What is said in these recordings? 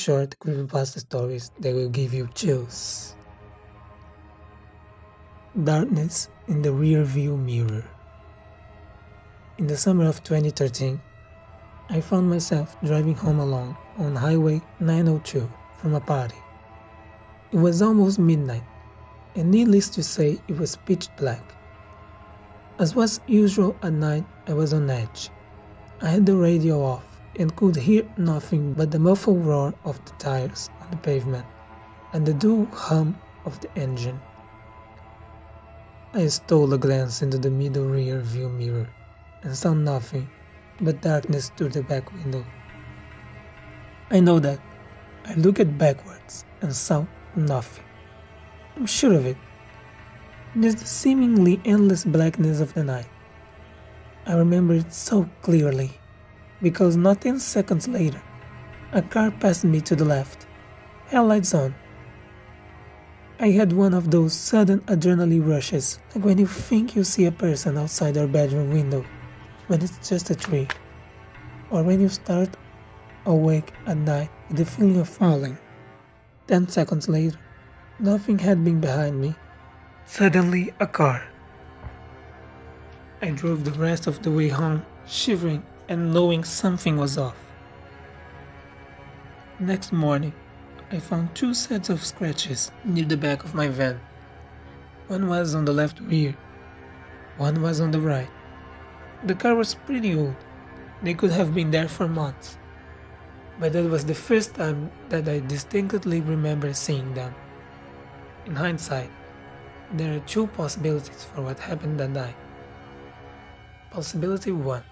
short creepypasta stories that will give you chills. Darkness in the rearview mirror. In the summer of 2013, I found myself driving home alone on Highway 902 from a party. It was almost midnight, and needless to say, it was pitch black. As was usual at night, I was on edge. I had the radio off and could hear nothing but the muffled roar of the tires on the pavement and the dull hum of the engine. I stole a glance into the middle rear view mirror and saw nothing but darkness through the back window. I know that. I looked backwards and saw nothing. I'm sure of it. Just the seemingly endless blackness of the night. I remember it so clearly, because not 10 seconds later, a car passed me to the left, headlights on. I had one of those sudden adrenaline rushes, like when you think you see a person outside your bedroom window, when it's just a tree, or when you start awake at night with the feeling of falling. 10 seconds later, nothing had been behind me. Suddenly, a car. I drove the rest of the way home, shivering and knowing something was off. Next morning, I found 2 sets of scratches near the back of my van. One was on the left rear, one was on the right. The car was pretty old. They could have been there for months. But that was the first time that I distinctly remember seeing them. In hindsight, there are 2 possibilities for what happened that night. Possibility 1.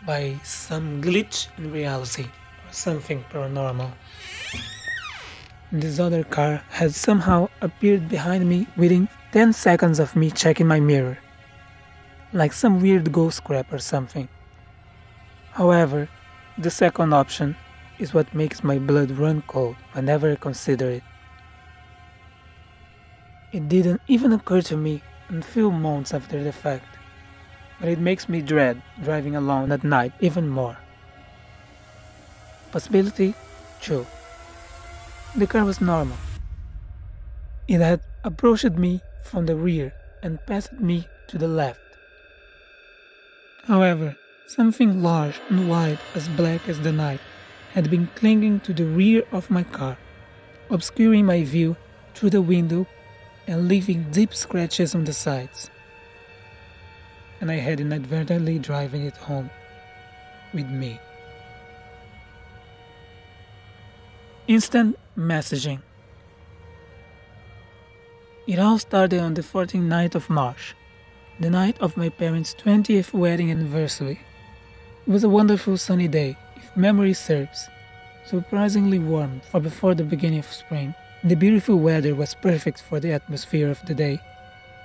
By some glitch in reality or something paranormal. This other car had somehow appeared behind me within 10 seconds of me checking my mirror. Like some weird ghost crap or something. However, the second option is what makes my blood run cold whenever I consider it. It didn't even occur to me until months after the fact, but it makes me dread driving alone at night even more. Possibility 2. The car was normal. It had approached me from the rear and passed me to the left. However, something large and white as black as the night had been clinging to the rear of my car, obscuring my view through the window and leaving deep scratches on the sides. And I had inadvertently driving it home with me. Instant messaging. It all started on the 14th of March, the night of my parents' 20th wedding anniversary. It was a wonderful sunny day, if memory serves, surprisingly warm for before the beginning of spring. The beautiful weather was perfect for the atmosphere of the day.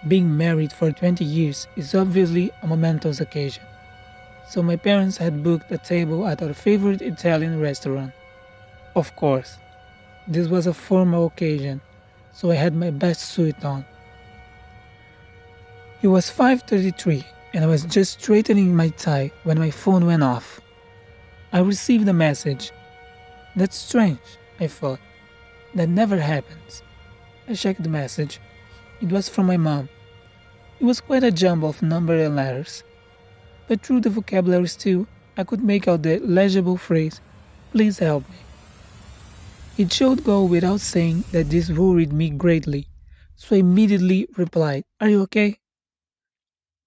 Being married for 20 years is obviously a momentous occasion, so my parents had booked a table at our favorite Italian restaurant. Of course, this was a formal occasion, so I had my best suit on. It was 5:33 and I was just straightening my tie when my phone went off. I received a message. That's strange, I thought. That never happens. I checked the message. It was from my mom. It was quite a jumble of numbers and letters, but through the vocabulary still, I could make out the legible phrase, "Please help me." It should go without saying that this worried me greatly, so I immediately replied, "Are you okay?"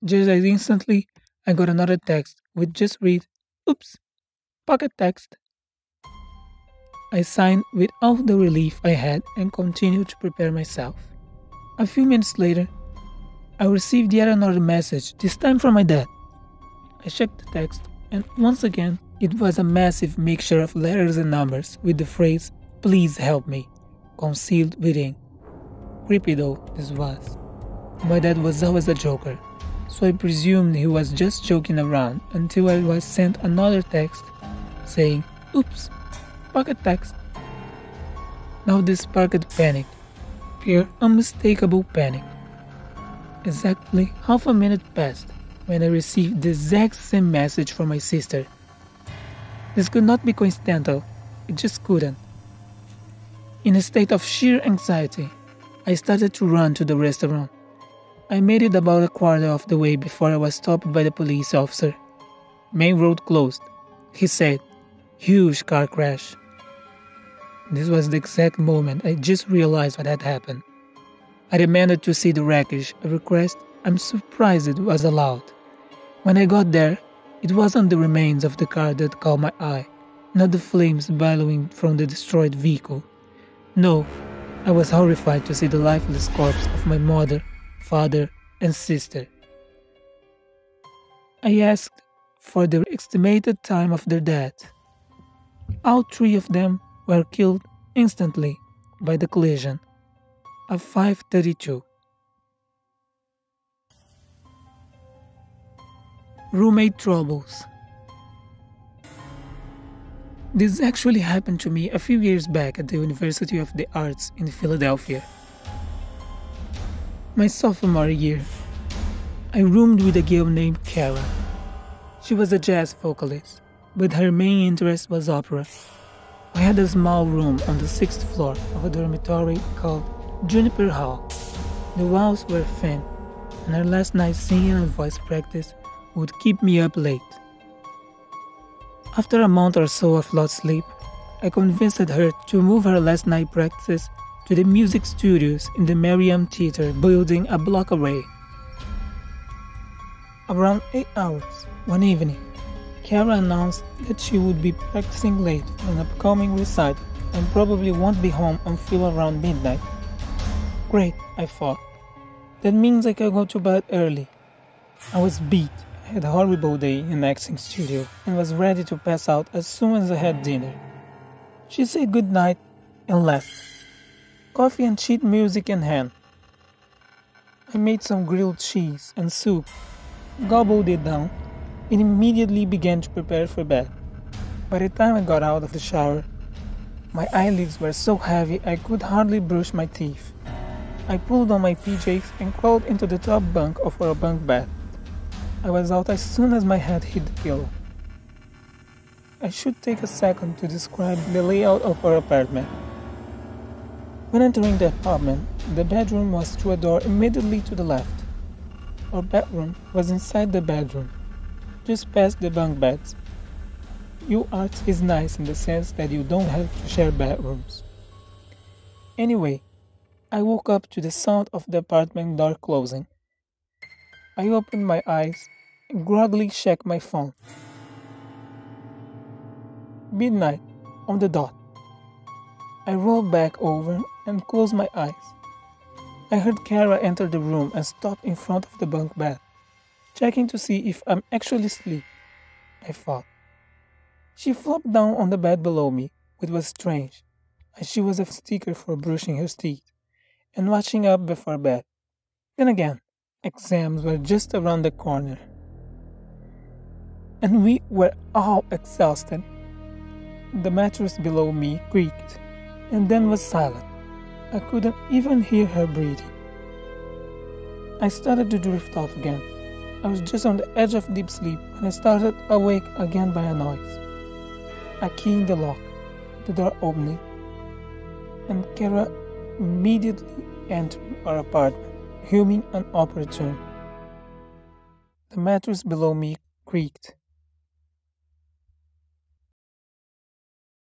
Just as instantly, I got another text which just read, "Oops, pocket text." I signed with all the relief I had and continued to prepare myself. A few minutes later, I received yet another message, this time from my dad. I checked the text, and once again, it was a massive mixture of letters and numbers with the phrase, "Please help me," concealed within. Creepy though this was. My dad was always a joker, so I presumed he was just joking around until I was sent another text saying, "Oops, pocket text." Now this sparked panic, pure unmistakable panic. Exactly half a minute passed when I received the exact same message from my sister. This could not be coincidental, It just couldn't. In a state of sheer anxiety, I started to run to the restaurant. I made it about a quarter of the way before I was stopped by the police officer. "Main road closed," he said. "Huge car crash." This was the exact moment I just realized what had happened. I demanded to see the wreckage, a request I'm surprised it was allowed. When I got there, it wasn't the remains of the car that caught my eye, not the flames billowing from the destroyed vehicle. No, I was horrified to see the lifeless corpse of my mother, father, and sister. I asked for the estimated time of their death. All three of them were killed instantly by the collision at 5:32. Roommate troubles. This actually happened to me a few years back at the University of the Arts in Philadelphia. My sophomore year, I roomed with a girl named Kara. She was a jazz vocalist, but her main interest was opera. We had a small room on the 6th floor of a dormitory called Juniper Hall. The walls were thin, and her last night singing and voice practice would keep me up late. After a month or so of lost sleep, I convinced her to move her last night practice to the music studios in the Merriam Theater building a block away. Around 8 hours one evening, Kara announced that she would be practicing late for an upcoming recital and probably won't be home until around midnight. Great, I thought. That means I can go to bed early. I was beat. I had a horrible day in the acting studio and was ready to pass out as soon as I had dinner. She said goodnight and left, coffee and sheet music in hand. I made some grilled cheese and soup, gobbled it down, and immediately began to prepare for bed. By the time I got out of the shower, my eyelids were so heavy I could hardly brush my teeth. I pulled on my PJs and crawled into the top bunk of our bunk bed. I was out as soon as my head hit the pillow. I should take a second to describe the layout of our apartment. When entering the apartment, the bedroom was through a door immediately to the left. Our bedroom was inside the bedroom, just past the bunk beds. UArts is nice in the sense that you don't have to share bedrooms. Anyway, I woke up to the sound of the apartment door closing. I opened my eyes and groggily checked my phone. Midnight on the dot. I rolled back over and closed my eyes. I heard Kara enter the room and stop in front of the bunk bed, checking to see if I'm actually asleep, I thought. She flopped down on the bed below me, which was strange, as she was a sticker for brushing her teeth and watching up before bed. Then again, exams were just around the corner. And we were all exhausted. The mattress below me creaked, and then was silent. I couldn't even hear her breathing. I started to drift off again. I was just on the edge of deep sleep when I started awake again by a noise. A key in the lock, the door opening, and Kara immediately entering our apartment, humming an opera tune. The mattress below me creaked,